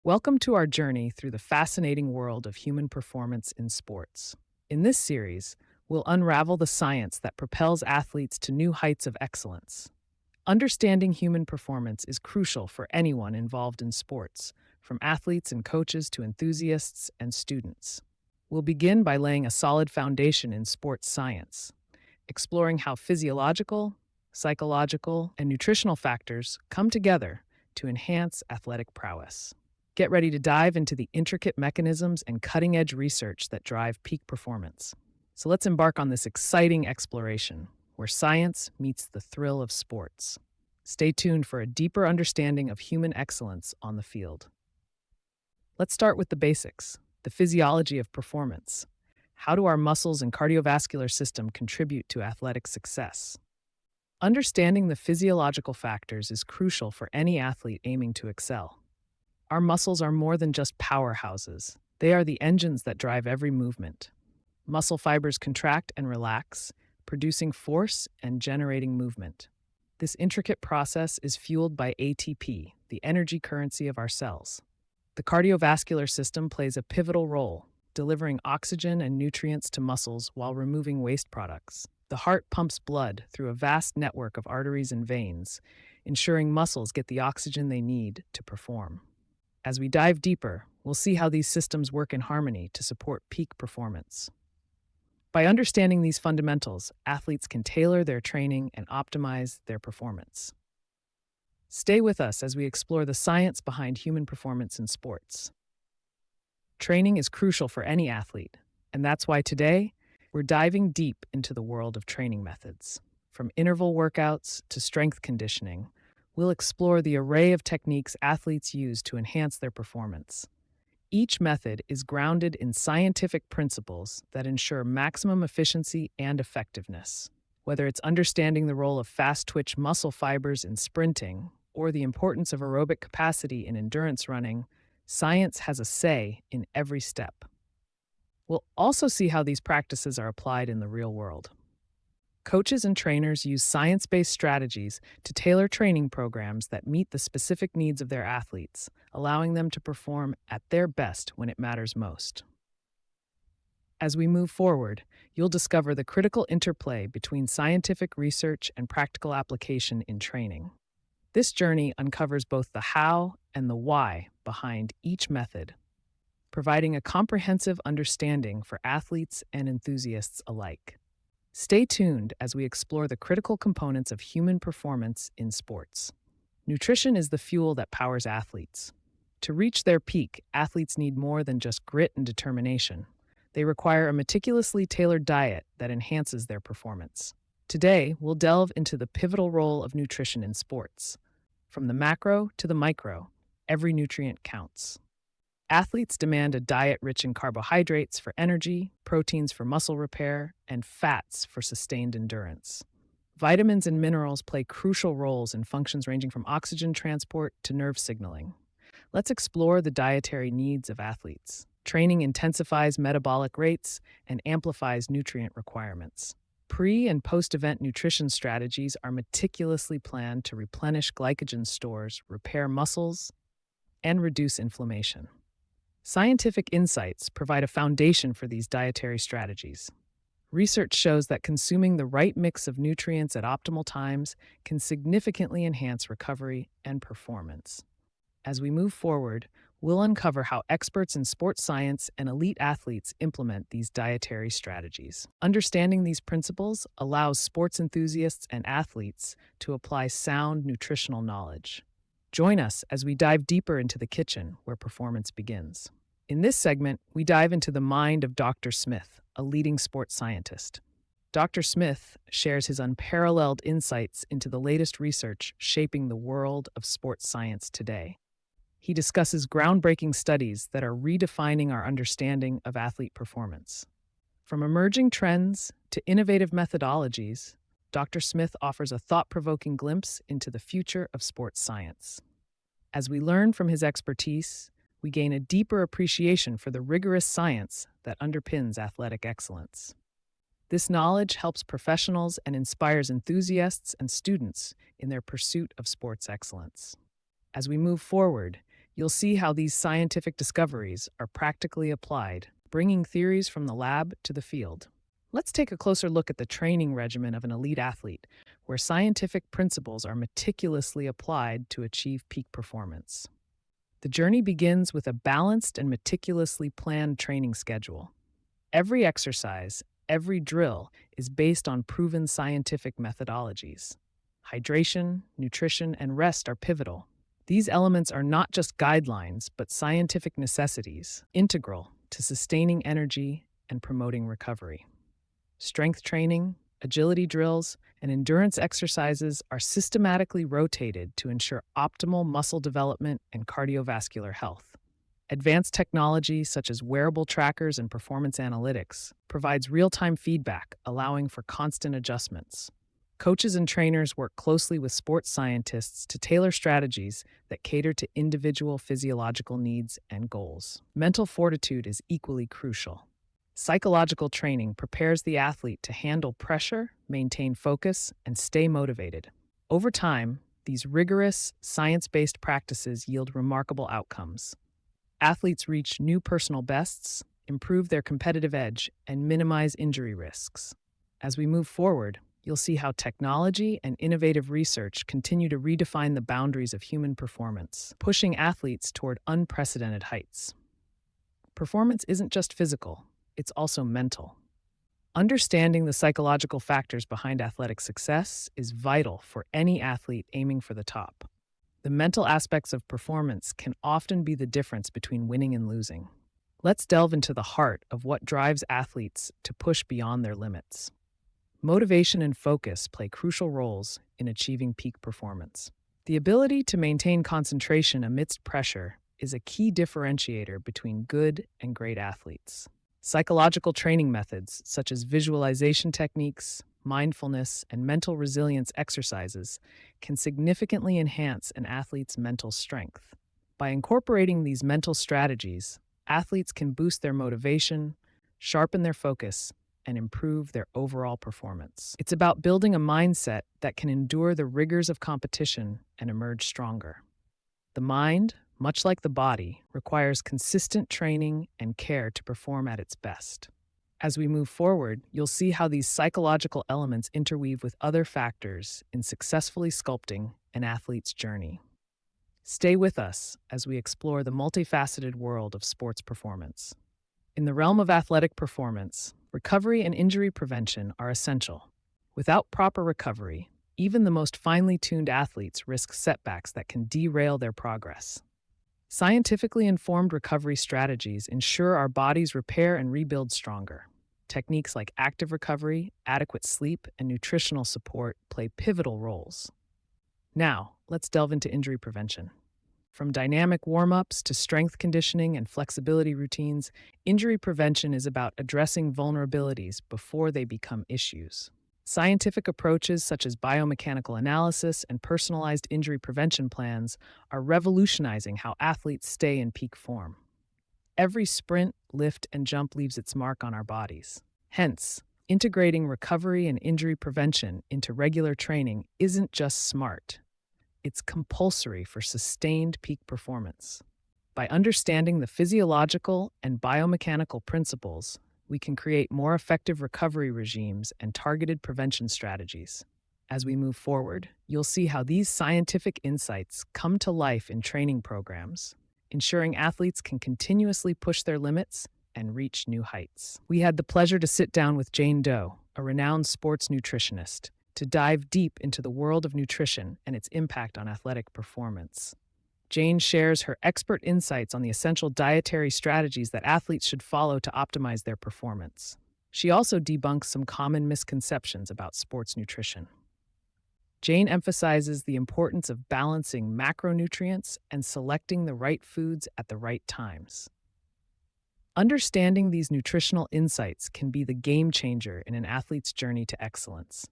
Welcome to our journey through the fascinating world of human performance in sports. In this series, we'll unravel the science that propels athletes to new heights of excellence. Understanding human performance is crucial for anyone involved in sports, from athletes and coaches to enthusiasts and students. We'll begin by laying a solid foundation in sports science, exploring how physiological, psychological, and nutritional factors come together to enhance athletic prowess. Get ready to dive into the intricate mechanisms and cutting edge research that drive peak performance. So let's embark on this exciting exploration where science meets the thrill of sports. Stay tuned for a deeper understanding of human excellence on the field. Let's start with the basics, the physiology of performance. How do our muscles and cardiovascular system contribute to athletic success? Understanding the physiological factors is crucial for any athlete aiming to excel. Our muscles are more than just powerhouses. They are the engines that drive every movement. Muscle fibers contract and relax, producing force and generating movement. This intricate process is fueled by ATP, the energy currency of our cells. The cardiovascular system plays a pivotal role, delivering oxygen and nutrients to muscles while removing waste products. The heart pumps blood through a vast network of arteries and veins, ensuring muscles get the oxygen they need to perform. As we dive deeper, we'll see how these systems work in harmony to support peak performance. By understanding these fundamentals, athletes can tailor their training and optimize their performance. Stay with us as we explore the science behind human performance in sports. Training is crucial for any athlete, and that's why today we're diving deep into the world of training methods. From interval workouts to strength conditioning, we'll explore the array of techniques athletes use to enhance their performance. Each method is grounded in scientific principles that ensure maximum efficiency and effectiveness. Whether it's understanding the role of fast-twitch muscle fibers in sprinting or the importance of aerobic capacity in endurance running, science has a say in every step. We'll also see how these practices are applied in the real world. Coaches and trainers use science-based strategies to tailor training programs that meet the specific needs of their athletes, allowing them to perform at their best when it matters most. As we move forward, you'll discover the critical interplay between scientific research and practical application in training. This journey uncovers both the how and the why behind each method, providing a comprehensive understanding for athletes and enthusiasts alike. Stay tuned as we explore the critical components of human performance in sports. Nutrition is the fuel that powers athletes. To reach their peak, athletes need more than just grit and determination. They require a meticulously tailored diet that enhances their performance. Today, we'll delve into the pivotal role of nutrition in sports. From the macro to the micro, every nutrient counts. Athletes demand a diet rich in carbohydrates for energy, proteins for muscle repair, and fats for sustained endurance. Vitamins and minerals play crucial roles in functions ranging from oxygen transport to nerve signaling. Let's explore the dietary needs of athletes. Training intensifies metabolic rates and amplifies nutrient requirements. Pre- and post-event nutrition strategies are meticulously planned to replenish glycogen stores, repair muscles, and reduce inflammation. Scientific insights provide a foundation for these dietary strategies. Research shows that consuming the right mix of nutrients at optimal times can significantly enhance recovery and performance. As we move forward, we'll uncover how experts in sports science and elite athletes implement these dietary strategies. Understanding these principles allows sports enthusiasts and athletes to apply sound nutritional knowledge. Join us as we dive deeper into the kitchen where performance begins. In this segment, we dive into the mind of Dr. Smith, a leading sports scientist. Dr. Smith shares his unparalleled insights into the latest research shaping the world of sports science today. He discusses groundbreaking studies that are redefining our understanding of athlete performance. From emerging trends to innovative methodologies, Dr. Smith offers a thought-provoking glimpse into the future of sports science. As we learn from his expertise, we gain a deeper appreciation for the rigorous science that underpins athletic excellence. This knowledge helps professionals and inspires enthusiasts and students in their pursuit of sports excellence. As we move forward, you'll see how these scientific discoveries are practically applied, bringing theories from the lab to the field. Let's take a closer look at the training regimen of an elite athlete, where scientific principles are meticulously applied to achieve peak performance. The journey begins with a balanced and meticulously planned training schedule. Every exercise, every drill is based on proven scientific methodologies. Hydration, nutrition, and rest are pivotal. These elements are not just guidelines, but scientific necessities, integral to sustaining energy and promoting recovery. Strength training, agility drills, and endurance exercises are systematically rotated to ensure optimal muscle development and cardiovascular health. Advanced technology such as wearable trackers and performance analytics provides real-time feedback, allowing for constant adjustments. Coaches and trainers work closely with sports scientists to tailor strategies that cater to individual physiological needs and goals. Mental fortitude is equally crucial. Psychological training prepares the athlete to handle pressure, maintain focus, and stay motivated. Over time, these rigorous, science-based practices yield remarkable outcomes. Athletes reach new personal bests, improve their competitive edge, and minimize injury risks. As we move forward, you'll see how technology and innovative research continue to redefine the boundaries of human performance, pushing athletes toward unprecedented heights. Performance isn't just physical, it's also mental. Understanding the psychological factors behind athletic success is vital for any athlete aiming for the top. The mental aspects of performance can often be the difference between winning and losing. Let's delve into the heart of what drives athletes to push beyond their limits. Motivation and focus play crucial roles in achieving peak performance. The ability to maintain concentration amidst pressure is a key differentiator between good and great athletes. Psychological training methods, such as visualization techniques, mindfulness, and mental resilience exercises, can significantly enhance an athlete's mental strength. By incorporating these mental strategies, athletes can boost their motivation, sharpen their focus, and improve their overall performance. It's about building a mindset that can endure the rigors of competition and emerge stronger. The mind, much like the body, requires consistent training and care to perform at its best. As we move forward, you'll see how these psychological elements interweave with other factors in successfully sculpting an athlete's journey. Stay with us as we explore the multifaceted world of sports performance. In the realm of athletic performance, recovery and injury prevention are essential. Without proper recovery, even the most finely tuned athletes risk setbacks that can derail their progress. Scientifically informed recovery strategies ensure our bodies repair and rebuild stronger. Techniques like active recovery, adequate sleep, and nutritional support play pivotal roles. Now, let's delve into injury prevention. From dynamic warm-ups to strength conditioning and flexibility routines, injury prevention is about addressing vulnerabilities before they become issues. Scientific approaches such as biomechanical analysis and personalized injury prevention plans are revolutionizing how athletes stay in peak form. Every sprint, lift, and jump leaves its mark on our bodies. Hence, integrating recovery and injury prevention into regular training isn't just smart. It's compulsory for sustained peak performance. By understanding the physiological and biomechanical principles, we can create more effective recovery regimes and targeted prevention strategies. As we move forward, you'll see how these scientific insights come to life in training programs, ensuring athletes can continuously push their limits and reach new heights. We had the pleasure to sit down with Jane Doe, a renowned sports nutritionist, to dive deep into the world of nutrition and its impact on athletic performance. Jane shares her expert insights on the essential dietary strategies that athletes should follow to optimize their performance. She also debunks some common misconceptions about sports nutrition. Jane emphasizes the importance of balancing macronutrients and selecting the right foods at the right times. Understanding these nutritional insights can be the game changer in an athlete's journey to excellence.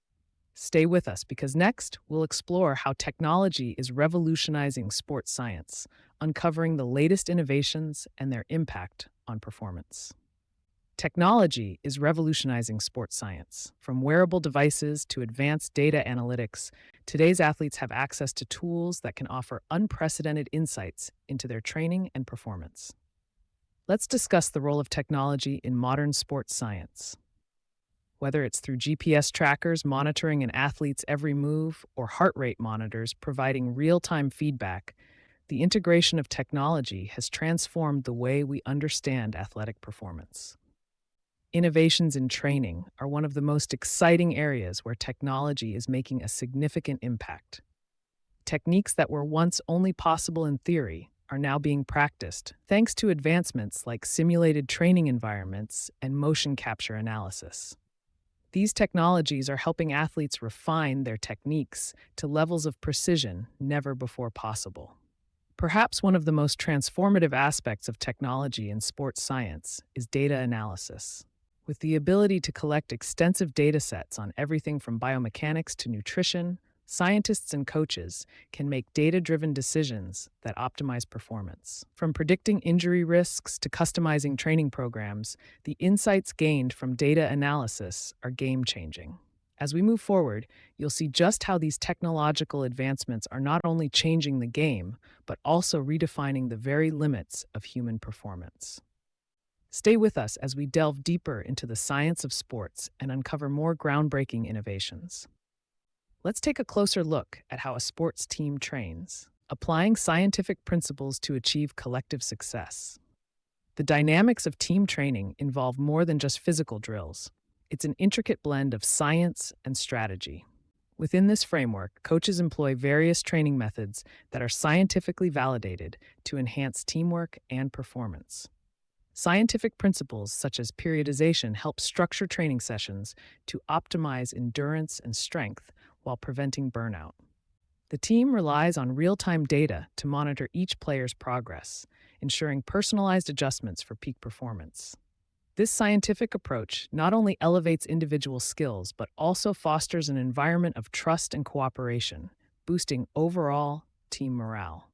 Stay with us because next we'll explore how technology is revolutionizing sports science, uncovering the latest innovations and their impact on performance. Technology is revolutionizing sports science. From wearable devices to advanced data analytics, today's athletes have access to tools that can offer unprecedented insights into their training and performance. Let's discuss the role of technology in modern sports science. Whether it's through GPS trackers monitoring an athlete's every move or heart rate monitors providing real time feedback, the integration of technology has transformed the way we understand athletic performance. Innovations in training are one of the most exciting areas where technology is making a significant impact. Techniques that were once only possible in theory are now being practiced thanks to advancements like simulated training environments and motion capture analysis. These technologies are helping athletes refine their techniques to levels of precision never before possible. Perhaps one of the most transformative aspects of technology in sports science is data analysis. With the ability to collect extensive data sets on everything from biomechanics to nutrition, scientists and coaches can make data-driven decisions that optimize performance. From predicting injury risks to customizing training programs, the insights gained from data analysis are game-changing. As we move forward, you'll see just how these technological advancements are not only changing the game, but also redefining the very limits of human performance. Stay with us as we delve deeper into the science of sports and uncover more groundbreaking innovations. Let's take a closer look at how a sports team trains, applying scientific principles to achieve collective success. The dynamics of team training involve more than just physical drills. It's an intricate blend of science and strategy. Within this framework, coaches employ various training methods that are scientifically validated to enhance teamwork and performance. Scientific principles such as periodization help structure training sessions to optimize endurance and strength while preventing burnout. The team relies on real-time data to monitor each player's progress, ensuring personalized adjustments for peak performance. This scientific approach not only elevates individual skills but also fosters an environment of trust and cooperation, boosting overall team morale.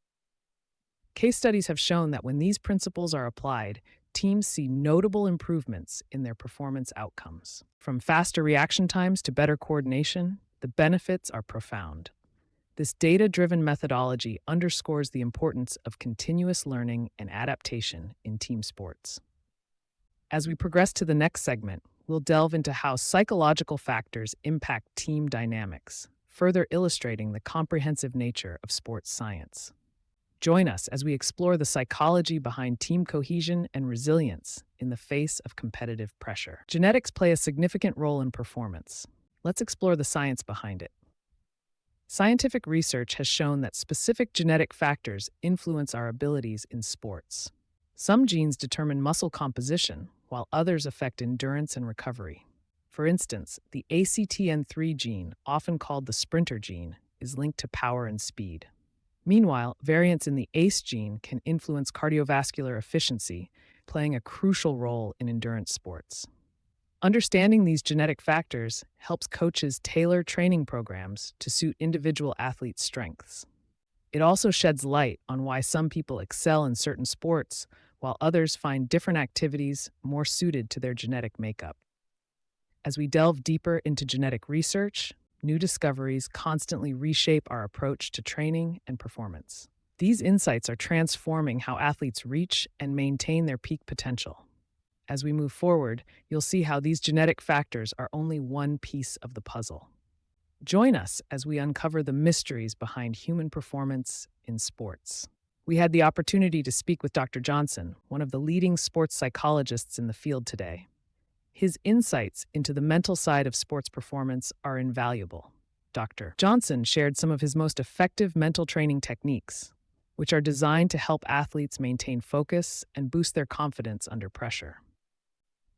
Case studies have shown that when these principles are applied, teams see notable improvements in their performance outcomes. From faster reaction times to better coordination, the benefits are profound. This data-driven methodology underscores the importance of continuous learning and adaptation in team sports. As we progress to the next segment, we'll delve into how psychological factors impact team dynamics, further illustrating the comprehensive nature of sports science. Join us as we explore the psychology behind team cohesion and resilience in the face of competitive pressure. Genetics play a significant role in performance. Let's explore the science behind it. Scientific research has shown that specific genetic factors influence our abilities in sports. Some genes determine muscle composition, while others affect endurance and recovery. For instance, the ACTN3 gene, often called the sprinter gene, is linked to power and speed. Meanwhile, variants in the ACE gene can influence cardiovascular efficiency, playing a crucial role in endurance sports. Understanding these genetic factors helps coaches tailor training programs to suit individual athletes' strengths. It also sheds light on why some people excel in certain sports, while others find different activities more suited to their genetic makeup. As we delve deeper into genetic research, new discoveries constantly reshape our approach to training and performance. These insights are transforming how athletes reach and maintain their peak potential. As we move forward, you'll see how these genetic factors are only one piece of the puzzle. Join us as we uncover the mysteries behind human performance in sports. We had the opportunity to speak with Dr. Johnson, one of the leading sports psychologists in the field today. His insights into the mental side of sports performance are invaluable. Dr. Johnson shared some of his most effective mental training techniques, which are designed to help athletes maintain focus and boost their confidence under pressure.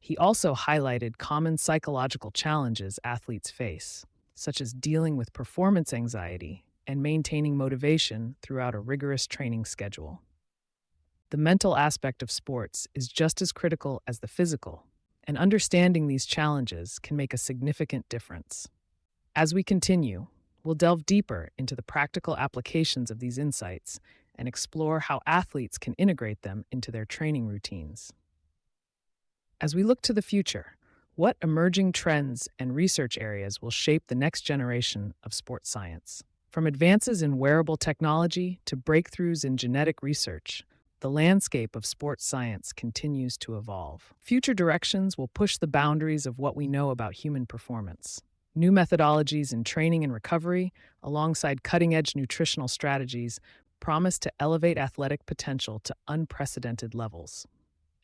He also highlighted common psychological challenges athletes face, such as dealing with performance anxiety and maintaining motivation throughout a rigorous training schedule. The mental aspect of sports is just as critical as the physical, and understanding these challenges can make a significant difference. As we continue, we'll delve deeper into the practical applications of these insights and explore how athletes can integrate them into their training routines. As we look to the future, what emerging trends and research areas will shape the next generation of sports science? From advances in wearable technology to breakthroughs in genetic research, the landscape of sports science continues to evolve. Future directions will push the boundaries of what we know about human performance. New methodologies in training and recovery, alongside cutting edge nutritional strategies, promise to elevate athletic potential to unprecedented levels.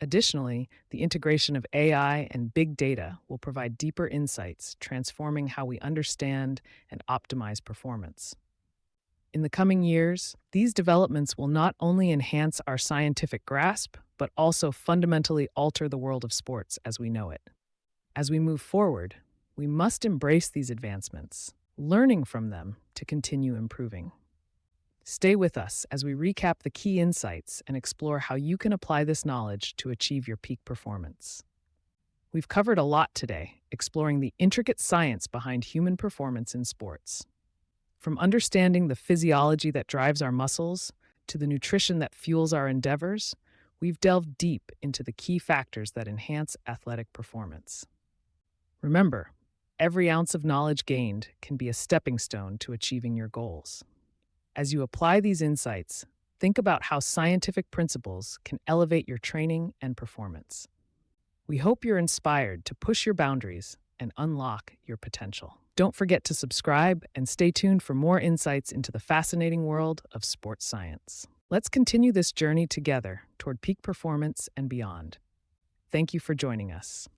Additionally, the integration of AI and big data will provide deeper insights, transforming how we understand and optimize performance. In the coming years, these developments will not only enhance our scientific grasp, but also fundamentally alter the world of sports as we know it. As we move forward, we must embrace these advancements, learning from them to continue improving. Stay with us as we recap the key insights and explore how you can apply this knowledge to achieve your peak performance. We've covered a lot today, exploring the intricate science behind human performance in sports. From understanding the physiology that drives our muscles to the nutrition that fuels our endeavors, we've delved deep into the key factors that enhance athletic performance. Remember, every ounce of knowledge gained can be a stepping stone to achieving your goals. As you apply these insights, think about how scientific principles can elevate your training and performance. We hope you're inspired to push your boundaries and unlock your potential. Don't forget to subscribe and stay tuned for more insights into the fascinating world of sports science. Let's continue this journey together toward peak performance and beyond. Thank you for joining us.